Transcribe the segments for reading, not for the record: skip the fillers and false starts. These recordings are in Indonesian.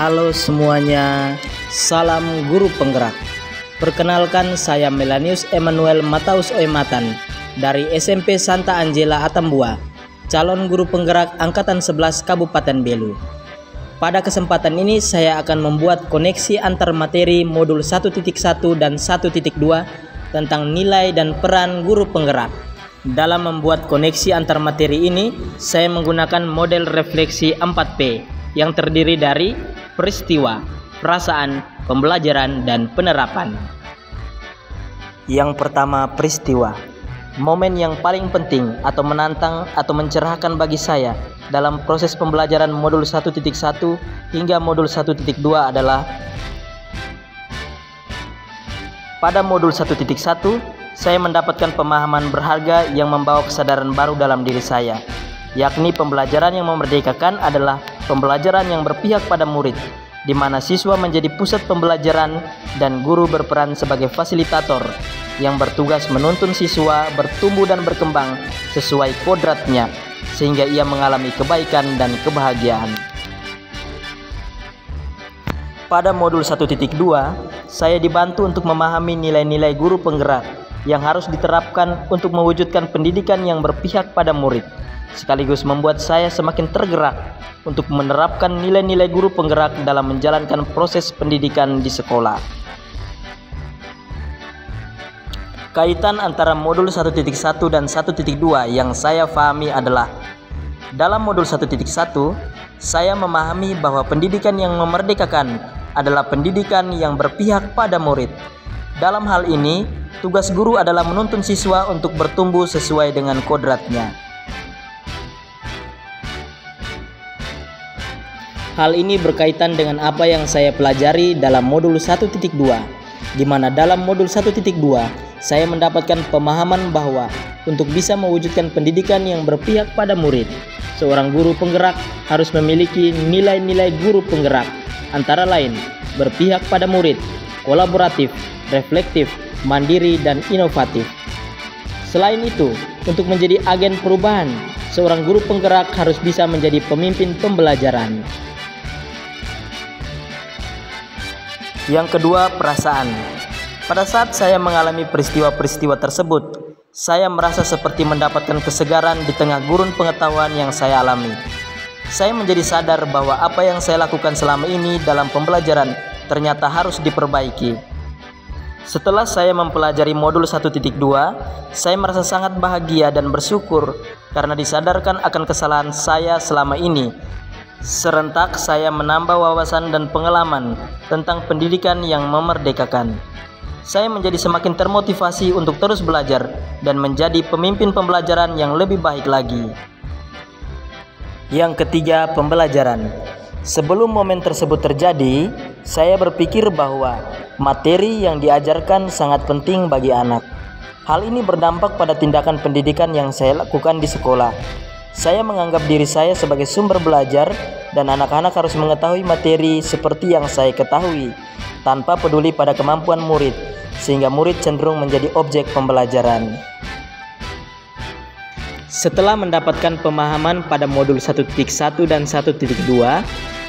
Halo semuanya, salam guru penggerak. Perkenalkan, saya Melanius Emmanuel Mataus Oematan dari SMP Santa Angela Atambua, calon guru penggerak Angkatan 11 Kabupaten Belu. Pada kesempatan ini saya akan membuat koneksi antar materi modul 1.1 dan 1.2 tentang nilai dan peran guru penggerak. Dalam membuat koneksi antar materi ini, saya menggunakan model refleksi 4P yang terdiri dari peristiwa, perasaan, pembelajaran, dan penerapan. Yang pertama, peristiwa. Momen yang paling penting atau menantang atau mencerahkan bagi saya dalam proses pembelajaran modul 1.1 hingga modul 1.2 adalah pada modul 1.1 saya mendapatkan pemahaman berharga yang membawa kesadaran baru dalam diri saya, yakni pembelajaran yang memerdekakan adalah pembelajaran yang berpihak pada murid, di mana siswa menjadi pusat pembelajaran dan guru berperan sebagai fasilitator yang bertugas menuntun siswa bertumbuh dan berkembang sesuai kodratnya sehingga ia mengalami kebaikan dan kebahagiaan. Pada modul 1.2, saya dibantu untuk memahami nilai-nilai guru penggerak yang harus diterapkan untuk mewujudkan pendidikan yang berpihak pada murid, sekaligus membuat saya semakin tergerak untuk menerapkan nilai-nilai guru penggerak dalam menjalankan proses pendidikan di sekolah. Kaitan antara modul 1.1 dan 1.2 yang saya pahami adalah, dalam modul 1.1, saya memahami bahwa pendidikan yang memerdekakan adalah pendidikan yang berpihak pada murid. Dalam hal ini, tugas guru adalah menuntun siswa untuk bertumbuh sesuai dengan kodratnya. Hal ini berkaitan dengan apa yang saya pelajari dalam modul 1.2, di mana dalam modul 1.2 saya mendapatkan pemahaman bahwa untuk bisa mewujudkan pendidikan yang berpihak pada murid, seorang guru penggerak harus memiliki nilai-nilai guru penggerak, antara lain berpihak pada murid, kolaboratif, reflektif, mandiri, dan inovatif. Selain itu, untuk menjadi agen perubahan, seorang guru penggerak harus bisa menjadi pemimpin pembelajaran. Yang kedua, perasaan. Pada saat saya mengalami peristiwa-peristiwa tersebut, saya merasa seperti mendapatkan kesegaran di tengah gurun pengetahuan yang saya alami. Saya menjadi sadar bahwa apa yang saya lakukan selama ini dalam pembelajaran ternyata harus diperbaiki. Setelah saya mempelajari modul 1.2, saya merasa sangat bahagia dan bersyukur karena disadarkan akan kesalahan saya selama ini. Serentak saya menambah wawasan dan pengalaman tentang pendidikan yang memerdekakan. Saya menjadi semakin termotivasi untuk terus belajar dan menjadi pemimpin pembelajaran yang lebih baik lagi. Yang ketiga, pembelajaran. Sebelum momen tersebut terjadi, saya berpikir bahwa materi yang diajarkan sangat penting bagi anak. Hal ini berdampak pada tindakan pendidikan yang saya lakukan di sekolah. Saya menganggap diri saya sebagai sumber belajar dan anak-anak harus mengetahui materi seperti yang saya ketahui, tanpa peduli pada kemampuan murid, sehingga murid cenderung menjadi objek pembelajaran. Setelah mendapatkan pemahaman pada modul 1.1 dan 1.2,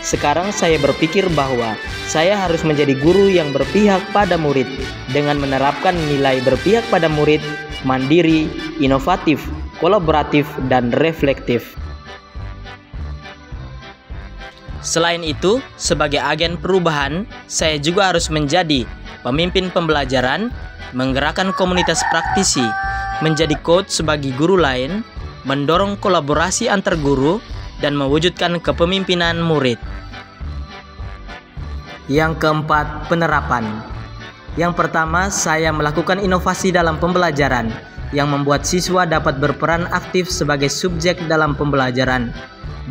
sekarang saya berpikir bahwa saya harus menjadi guru yang berpihak pada murid dengan menerapkan nilai berpihak pada murid, mandiri, inovatif, kolaboratif, dan reflektif. Selain itu, sebagai agen perubahan, saya juga harus menjadi pemimpin pembelajaran, menggerakkan komunitas praktisi, menjadi coach bagi guru lain, mendorong kolaborasi antar guru, dan mewujudkan kepemimpinan murid. Yang keempat, penerapan. Yang pertama, saya melakukan inovasi dalam pembelajaran yang membuat siswa dapat berperan aktif sebagai subjek dalam pembelajaran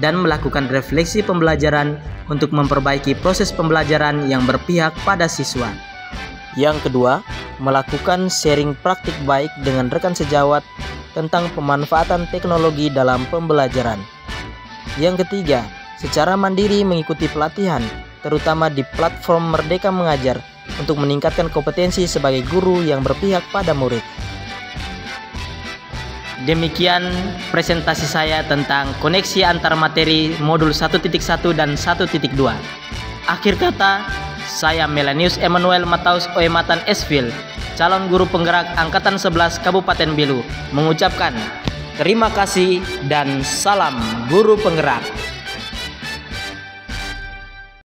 dan melakukan refleksi pembelajaran untuk memperbaiki proses pembelajaran yang berpihak pada siswa. Yang kedua, melakukan sharing praktik baik dengan rekan sejawat tentang pemanfaatan teknologi dalam pembelajaran. Yang ketiga, secara mandiri mengikuti pelatihan, terutama di platform Merdeka Mengajar, untuk meningkatkan kompetensi sebagai guru yang berpihak pada murid. Demikian presentasi saya tentang koneksi antar materi modul 1.1 dan 1.2. Akhir kata, saya Melanius Emmanuel Mataus Oematan Esvil, calon guru penggerak Angkatan 11 Kabupaten Belu, mengucapkan terima kasih dan salam guru penggerak.